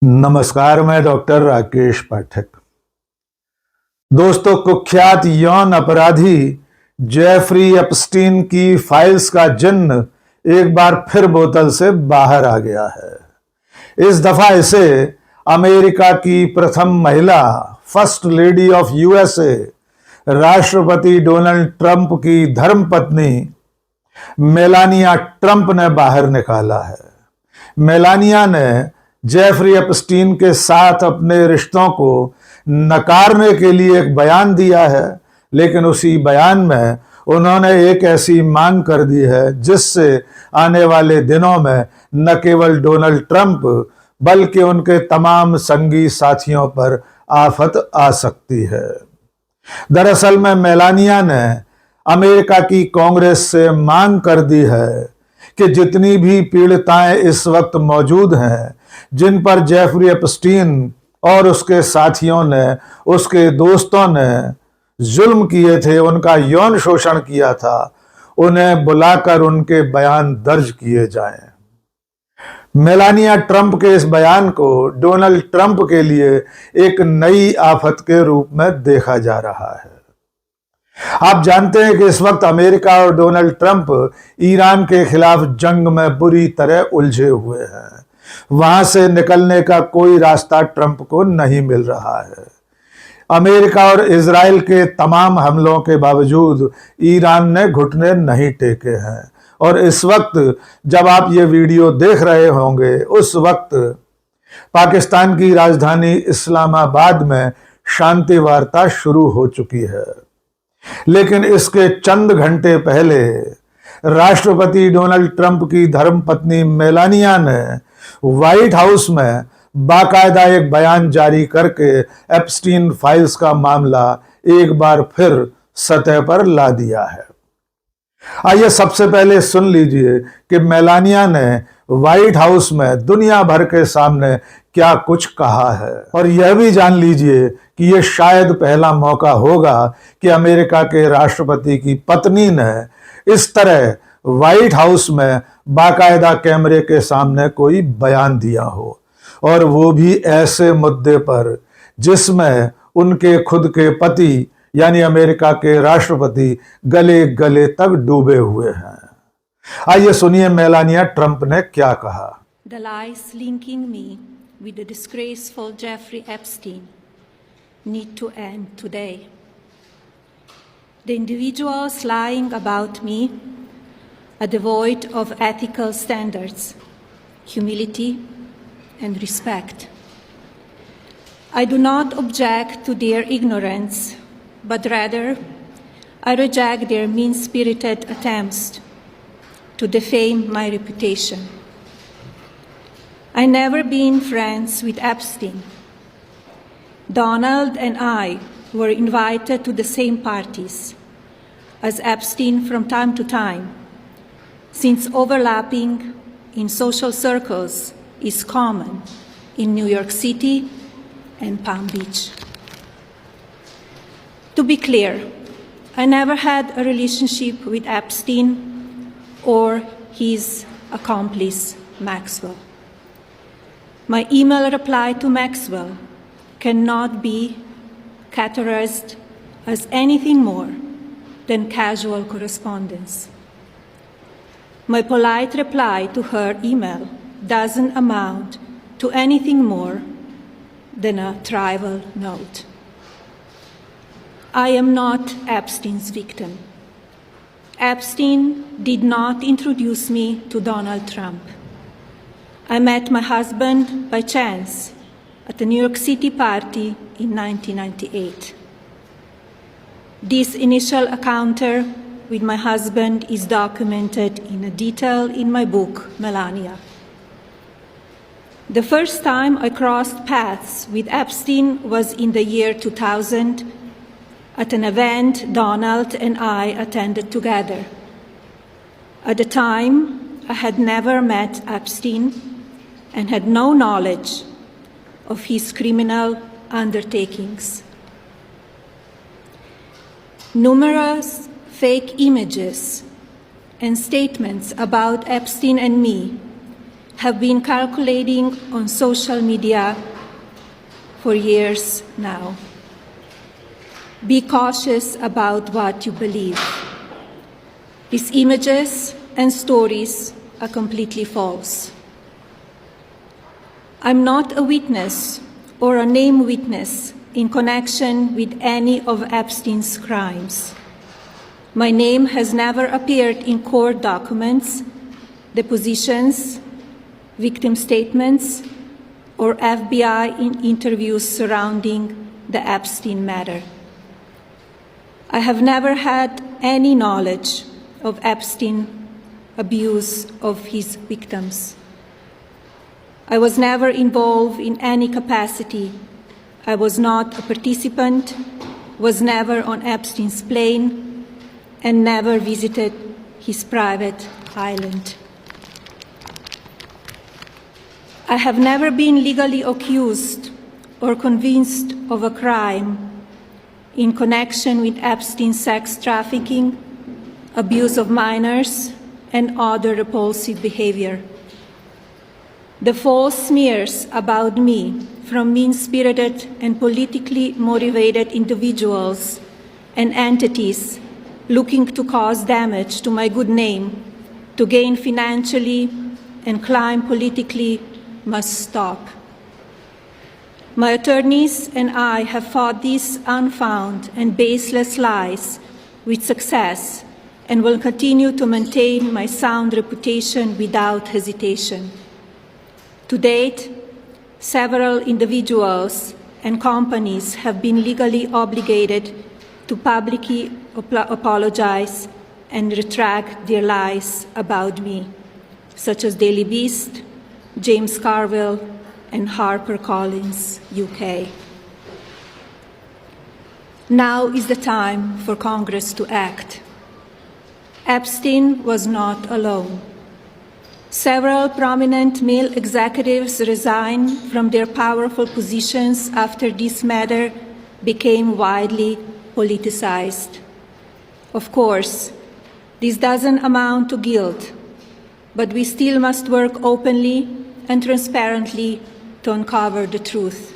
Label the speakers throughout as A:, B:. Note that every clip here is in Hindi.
A: नमस्कार, मैं डॉक्टर राकेश पाठक। दोस्तों, कुख्यात यौन अपराधी जेफरी एप्स्टीन की फाइल्स का जिन्न एक बार फिर बोतल से बाहर आ गया है। इस दफा इसे अमेरिका की प्रथम महिला, फर्स्ट लेडी ऑफ यूएसए, राष्ट्रपति डोनाल्ड ट्रंप की धर्मपत्नी मेलानिया ट्रंप ने बाहर निकाला है। मेलानिया ने जेफरी एप्स्टीन के साथ अपने रिश्तों को नकारने के लिए एक बयान दिया है, लेकिन उसी बयान में उन्होंने एक ऐसी मांग कर दी है जिससे आने वाले दिनों में न केवल डोनाल्ड ट्रंप बल्कि उनके तमाम संगी साथियों पर आफत आ सकती है। दरअसल में मेलानिया ने अमेरिका की कांग्रेस से मांग कर दी है कि जितनी भी पीड़िताएं इस वक्त मौजूद हैं, जिन पर जेफरी एप्स्टीन और उसके साथियों ने, उसके दोस्तों ने जुल्म किए थे, उनका यौन शोषण किया था, उन्हें बुलाकर उनके बयान दर्ज किए जाएं। मेलानिया ट्रंप के इस बयान को डोनाल्ड ट्रंप के लिए एक नई आफत के रूप में देखा जा रहा है। आप जानते हैं कि इस वक्त अमेरिका और डोनाल्ड ट्रंप ईरान के खिलाफ जंग में बुरी तरह उलझे हुए हैं। वहां से निकलने का कोई रास्ता ट्रंप को नहीं मिल रहा है। अमेरिका और इजराइल के तमाम हमलों के बावजूद ईरान ने घुटने नहीं टेके हैं और इस वक्त जब आप ये वीडियो देख रहे होंगे, उस वक्त पाकिस्तान की राजधानी इस्लामाबाद में शांति वार्ता शुरू हो चुकी है। लेकिन इसके चंद घंटे पहले राष्ट्रपति डोनाल्ड ट्रंप की धर्मपत्नी मेलानिया ने व्हाइट हाउस में बाकायदा एक बयान जारी करके एप्स्टीन फाइल्स का मामला एक बार फिर सतह पर ला दिया है। आइए सबसे पहले सुन लीजिए कि मेलानिया ने व्हाइट हाउस में दुनिया भर के सामने क्या कुछ कहा है, और यह भी जान लीजिए कि यह शायद पहला मौका होगा कि अमेरिका के राष्ट्रपति की पत्नी ने इस तरह व्हाइट हाउस में बाकायदा कैमरे के सामने कोई बयान दिया हो, और वो भी ऐसे मुद्दे पर जिसमें उनके खुद के पति यानी अमेरिका के राष्ट्रपति गले गले तक डूबे हुए हैं। आइए सुनिए मेलानिया ट्रंप ने क्या कहा।
B: The lies linking me with the disgraceful Jeffrey Epstein need to end today. The individuals lying about me are devoid of ethical standards, humility, and respect. I do not object to their ignorance, but rather I reject their mean-spirited attempts to defame my reputation. I never been friends with Epstein. Donald and I were invited to the same parties as Epstein from time to time, since overlapping in social circles is common in New York City and Palm Beach. To be clear, I never had a relationship with Epstein or his accomplice, Maxwell. My email reply to Maxwell cannot be categorized as anything more than casual correspondence. My polite reply to her email doesn't amount to anything more than a trivial note. I am not Epstein's victim. Epstein did not introduce me to Donald Trump. I met my husband by chance at a New York City party in 1998. This initial encounter with my husband is documented in detail in my book, Melania. The first time I crossed paths with Epstein was in the year 2000 at an event Donald and I attended together. At the time, I had never met Epstein and had no knowledge of his criminal undertakings. Numerous fake images and statements about Epstein and me have been calculating on social media for years now. Be cautious about what you believe. These images and stories are completely false. I'm not a witness or a named witness in connection with any of Epstein's crimes. My name has never appeared in court documents, depositions, victim statements, or FBI interviews surrounding the Epstein matter. I have never had any knowledge of Epstein abuse of his victims. I was never involved in any capacity. I was not a participant, was never on Epstein's plane, and never visited his private island. I have never been legally accused or convinced of a crime in connection with Epstein's sex trafficking, abuse of minors, and other repulsive behavior. The false smears about me from mean-spirited and politically motivated individuals and entities looking to cause damage to my good name, to gain financially and climb politically, must stop. My attorneys and I have fought these unfounded and baseless lies with success and will continue to maintain my sound reputation without hesitation. To date, several individuals and companies have been legally obligated to publicly apologize and retract their lies about me, such as Daily Beast, James Carville, and HarperCollins, UK. Now is the time for Congress to act. Epstein was not alone. Several prominent male executives resigned from their powerful positions after this matter became widely politicized. Of course, this doesn't amount to guilt, but we still must work openly and transparently to uncover the truth.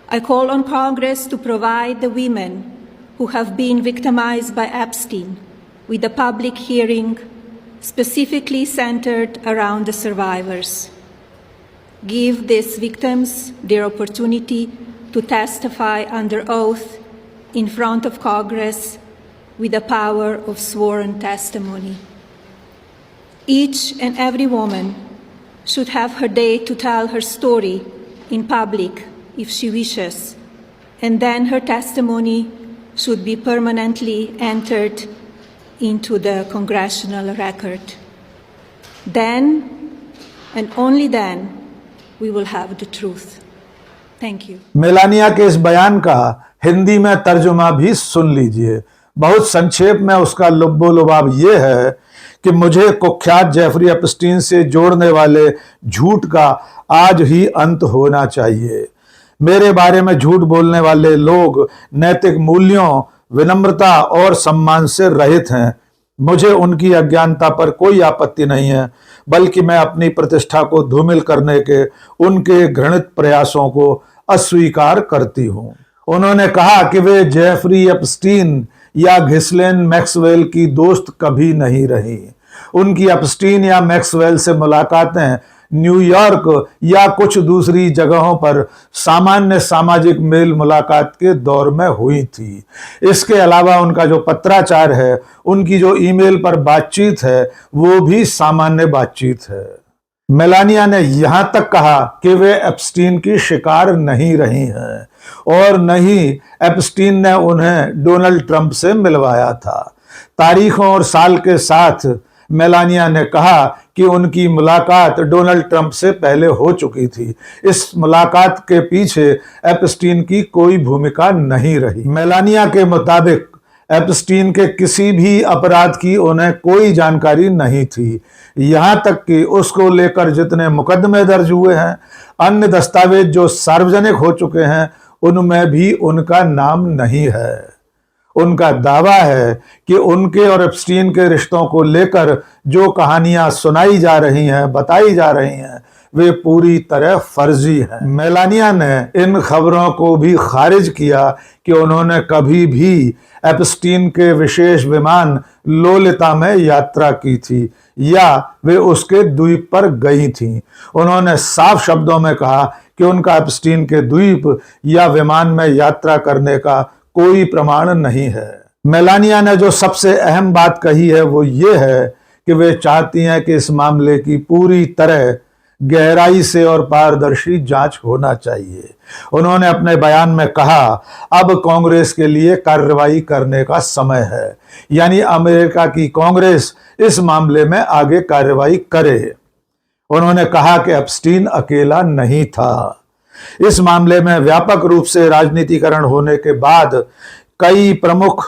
B: I call on Congress to provide the women who have been victimized by Epstein with a public hearing specifically centered around the survivors. Give these victims their opportunity to testify under oath in front of Congress with the power of sworn testimony. Each and every woman should have her day to tell her story in public if she wishes, and then her testimony should be permanently entered into the congressional record. Then, and only then, we will have the truth. Thank you.
A: Melania के इस बयान का हिंदी में तर्जुमा भी सुन लीजिए। बहुत संक्षेप में उसका लुब्बो-लुबाब ये है कि मुझे कुख्यात जेफरी एप्स्टीन से जोड़ने वाले झूठ का आज ही अंत होना चाहिए। मेरे बारे में झूठ बोलने वाले लोग नैतिक मूल्यों, विनम्रता और सम्मान से रहित हैं। मुझे उनकी अज्ञानता पर कोई आपत्ति नहीं है, बल्कि मैं अपनी प्रतिष्ठा को धूमिल करने के उनके घृणित प्रयासों को अस्वीकार करती हूं। उन्होंने कहा कि वे जेफरी एप्स्टीन या घिस्लेन मैक्सवेल की दोस्त कभी नहीं रही। उनकी एप्स्टीन या मैक्सवेल से मुलाकातें न्यूयॉर्क या कुछ दूसरी जगहों पर सामान्य सामाजिक मेल मुलाकात के दौर में हुई थी। इसके अलावा उनका जो पत्राचार है, उनकी जो ईमेल पर बातचीत है, वो भी सामान्य बातचीत है। मेलानिया ने यहां तक कहा कि वे एप्स्टीन की शिकार नहीं रही हैं और न ही एप्स्टीन ने उन्हें डोनाल्ड ट्रंप से मिलवाया था। तारीखों और साल के साथ मेलानिया ने कहा कि उनकी मुलाकात डोनाल्ड ट्रंप से पहले हो चुकी थी। इस मुलाकात के पीछे एप्स्टीन की कोई भूमिका नहीं रही। मेलानिया के मुताबिक एप्स्टीन के किसी भी अपराध की उन्हें कोई जानकारी नहीं थी। यहां तक कि उसको लेकर जितने मुकदमे दर्ज हुए हैं, अन्य दस्तावेज जो सार्वजनिक हो चुके हैं, उनमें भी उनका नाम नहीं है। उनका दावा है कि उनके और एप्स्टीन के रिश्तों को लेकर जो कहानियां सुनाई जा रही हैं, बताई जा रही हैं, वे पूरी तरह फर्जी हैं। मेलानिया ने इन खबरों को भी खारिज किया कि उन्होंने कभी भी एप्स्टीन के विशेष विमान लोलिता में यात्रा की थी या वे उसके द्वीप पर गई थीं। उन्होंने साफ शब्दों में कहा कि उनका एप्स्टीन के द्वीप या विमान में यात्रा करने का कोई प्रमाण नहीं है। मेलानिया ने जो सबसे अहम बात कही है वो ये है कि वे चाहती हैं कि इस मामले की पूरी तरह गहराई से और पारदर्शी जांच होना चाहिए। उन्होंने अपने बयान में कहा, अब कांग्रेस के लिए कार्रवाई करने का समय है, यानी अमेरिका की कांग्रेस इस मामले में आगे कार्रवाई करे। उन्होंने कहा कि एप्स्टीन अकेला नहीं था। इस मामले में व्यापक रूप से राजनीतिकरण होने के बाद कई प्रमुख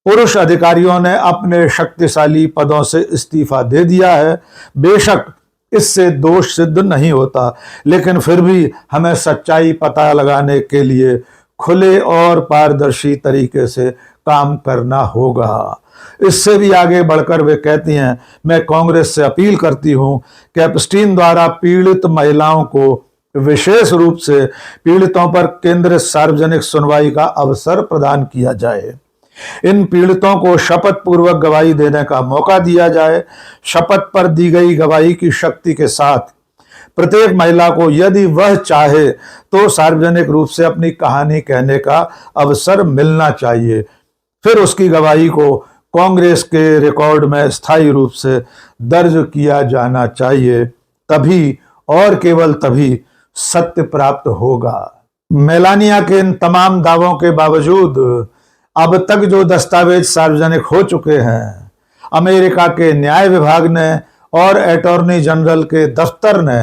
A: पुरुष अधिकारियों ने अपने शक्तिशाली पदों से इस्तीफा दे दिया है। बेशक इससे दोष सिद्ध नहीं होता, लेकिन फिर भी हमें सच्चाई पता लगाने के लिए खुले और पारदर्शी तरीके से काम करना होगा। इससे भी आगे बढ़कर वे कहती हैं, मैं कांग्रेस से अपील करती हूं कि एप्स्टीन द्वारा पीड़ित महिलाओं को, विशेष रूप से पीड़ितों पर केंद्रित सार्वजनिक सुनवाई का अवसर प्रदान किया जाए। इन पीड़ितों को शपथ पूर्वक गवाही देने का मौका दिया जाए। शपथ पर दी गई गवाही की शक्ति के साथ प्रत्येक महिला को, यदि वह चाहे तो, सार्वजनिक रूप से अपनी कहानी कहने का अवसर मिलना चाहिए। फिर उसकी गवाही को कांग्रेस के रिकॉर्ड में स्थायी रूप से दर्ज किया जाना चाहिए। तभी और केवल तभी सत्य प्राप्त होगा। मेलानिया के इन तमाम दावों के बावजूद अब तक जो दस्तावेज सार्वजनिक हो चुके हैं, अमेरिका के न्याय विभाग ने और अटॉर्नी जनरल के दफ्तर ने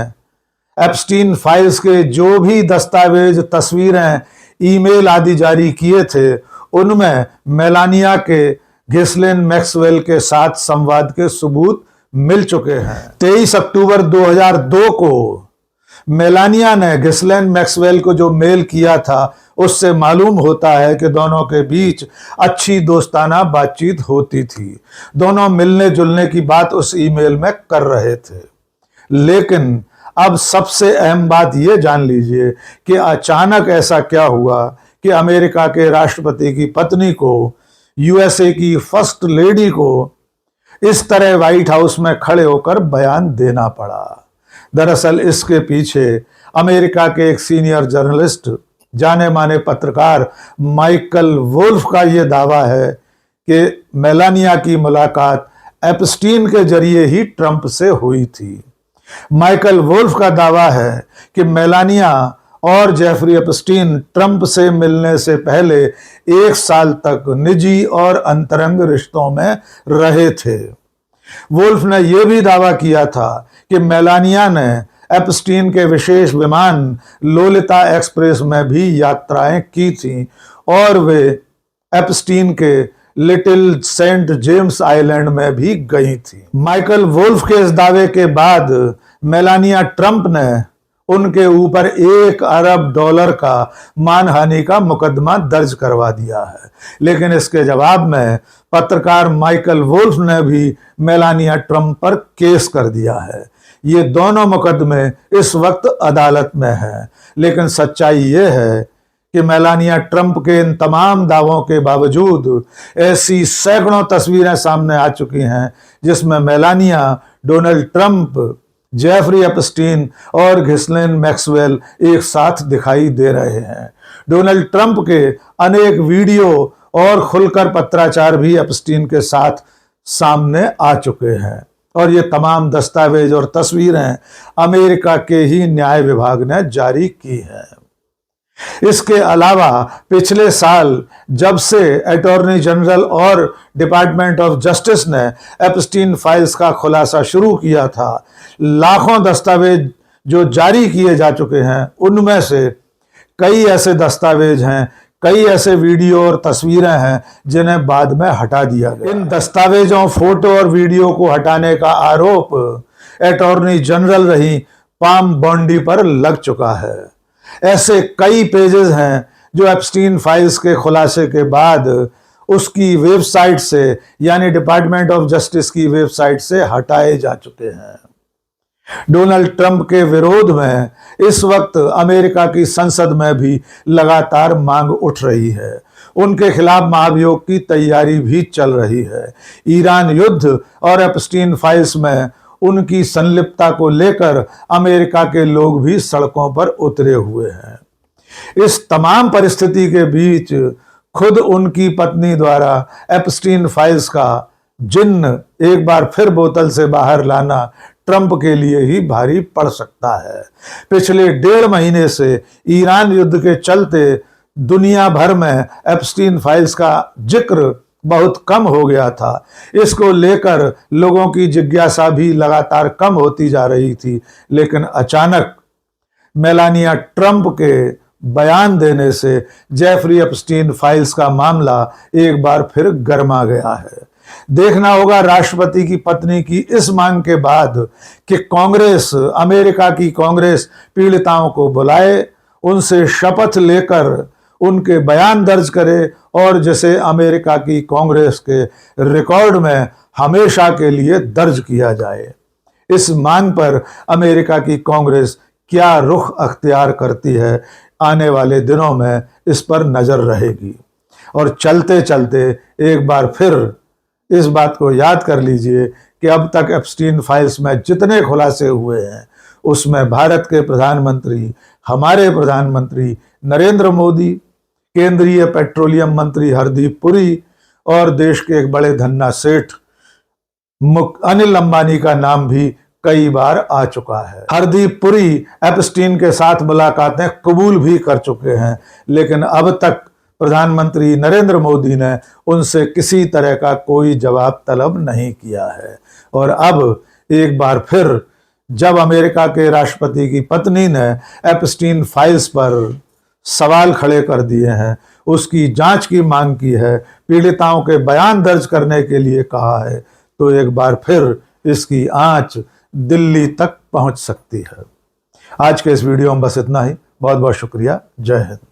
A: एप्स्टीन फाइल्स के जो भी दस्तावेज, तस्वीरें, ईमेल आदि जारी किए थे, उनमें मेलानिया के घिस्लिन मैक्सवेल के साथ संवाद के सबूत मिल चुके हैं। 23 अक्टूबर 2002 को मेलानिया ने घिस्लिन मैक्सवेल को जो मेल किया था, उससे मालूम होता है कि दोनों के बीच अच्छी दोस्ताना बातचीत होती थी। दोनों मिलने जुलने की बात उस ईमेल में कर रहे थे। लेकिन अब सबसे अहम बात यह जान लीजिए कि अचानक ऐसा क्या हुआ कि अमेरिका के राष्ट्रपति की पत्नी को, यूएसए की फर्स्ट लेडी को इस तरह व्हाइट हाउस में खड़े होकर बयान देना पड़ा। दरअसल इसके पीछे अमेरिका के एक सीनियर जर्नलिस्ट, जाने माने पत्रकार माइकल वुल्फ का यह दावा है कि मेलानिया की मुलाकात एप्स्टीन के जरिए ही ट्रंप से हुई थी। माइकल वुल्फ का दावा है कि मेलानिया और जेफरी एप्स्टीन ट्रंप से मिलने से पहले 1 साल तक निजी और अंतरंग रिश्तों में रहे थे। वुल्फ ने यह भी दावा किया था कि मेलानिया ने एप्स्टीन के विशेष विमान लोलिता एक्सप्रेस में भी यात्राएं की थीं और वे एप्स्टीन के लिटिल सेंट जेम्स आइलैंड में भी गई थी। माइकल वुल्फ के इस दावे के बाद मेलानिया ट्रंप ने उनके ऊपर $1 अरब का मानहानि का मुकदमा दर्ज करवा दिया है। लेकिन इसके जवाब में पत्रकार माइकल वुल्फ ने भी मेलानिया ट्रंप पर केस कर दिया है। ये दोनों मुकदमे इस वक्त अदालत में हैं। लेकिन सच्चाई ये है कि मेलानिया ट्रंप के इन तमाम दावों के बावजूद ऐसी सैकड़ों तस्वीरें सामने आ चुकी हैं जिसमें Melania, Donald Trump, Jeffrey Epstein और घिस्लिन मैक्सवेल एक साथ दिखाई दे रहे हैं। डोनाल्ड ट्रंप के अनेक वीडियो और खुलकर पत्राचार भी एप्स्टीन के साथ सामने आ चुके हैं और ये तमाम दस्तावेज और तस्वीरें अमेरिका के ही न्याय विभाग ने जारी की हैं। इसके अलावा पिछले साल जब से अटॉर्नी जनरल और डिपार्टमेंट ऑफ जस्टिस ने एप्स्टीन फाइल्स का खुलासा शुरू किया था, लाखों दस्तावेज जो जारी किए जा चुके हैं, उनमें से कई ऐसे दस्तावेज हैं, कई ऐसे वीडियो और तस्वीरें हैं जिन्हें बाद में हटा दिया गया। इन दस्तावेजों, फोटो और वीडियो को हटाने का आरोप अटॉर्नी जनरल रही पाम बॉन्डी पर लग चुका है। ऐसे कई पेजेस हैं जो एप्स्टीन फाइल्स के खुलासे के बाद उसकी वेबसाइट से यानी डिपार्टमेंट ऑफ जस्टिस की वेबसाइट से हटाए जा चुके हैं। डोनाल्ड ट्रंप के विरोध में इस वक्त अमेरिका की संसद में भी लगातार मांग उठ रही है। उनके खिलाफ महाभियोग की तैयारी भी चल रही है। ईरान युद्ध और एप्स्टीन फाइल्स में उनकी संलिप्तता को लेकर अमेरिका के लोग भी सड़कों पर उतरे हुए हैं। इस तमाम परिस्थिति के बीच खुद उनकी पत्नी द्वारा एप्स्टीन फाइल्स का जिन्न एक बार फिर बोतल से बाहर लाना ट्रंप के लिए ही भारी पड़ सकता है। पिछले 1.5 महीने से ईरान युद्ध के चलते दुनिया भर में एप्स्टीन फाइल्स का जिक्र बहुत कम हो गया था। इसको लेकर लोगों की जिज्ञासा भी लगातार कम होती जा रही थी, लेकिन अचानक मेलानिया ट्रंप के बयान देने से जेफरी एप्स्टीन फाइल्स का मामला एक बार फिर गर्मा गया है। देखना होगा राष्ट्रपति की पत्नी की इस मांग के बाद कि कांग्रेस, अमेरिका की कांग्रेस पीड़िताओं को बुलाए, उनसे शपथ लेकर उनके बयान दर्ज करे और जिसे अमेरिका की कांग्रेस के रिकॉर्ड में हमेशा के लिए दर्ज किया जाए। इस मांग पर अमेरिका की कांग्रेस क्या रुख अख्तियार करती है, आने वाले दिनों में इस पर नजर रहेगी। और चलते चलते एक बार फिर इस बात को याद कर लीजिए कि अब तक एप्स्टीन फाइल्स में जितने खुलासे हुए हैं उसमें भारत के प्रधानमंत्री, हमारे प्रधानमंत्री नरेंद्र मोदी, केंद्रीय पेट्रोलियम मंत्री हरदीप पुरी और देश के एक बड़े धन्ना सेठ अनिल अंबानी का नाम भी कई बार आ चुका है। हरदीप पुरी एप्स्टीन के साथ मुलाकातें कबूल भी कर चुके हैं, लेकिन अब तक प्रधानमंत्री नरेंद्र मोदी ने उनसे किसी तरह का कोई जवाब तलब नहीं किया है। और अब एक बार फिर जब अमेरिका के राष्ट्रपति की पत्नी ने एप्स्टीन फाइल्स पर सवाल खड़े कर दिए हैं, उसकी जांच की मांग की है, पीड़िताओं के बयान दर्ज करने के लिए कहा है, तो एक बार फिर इसकी आंच दिल्ली तक पहुंच सकती है। आज के इस वीडियो में बस इतना ही। बहुत बहुत शुक्रिया। जय हिंद।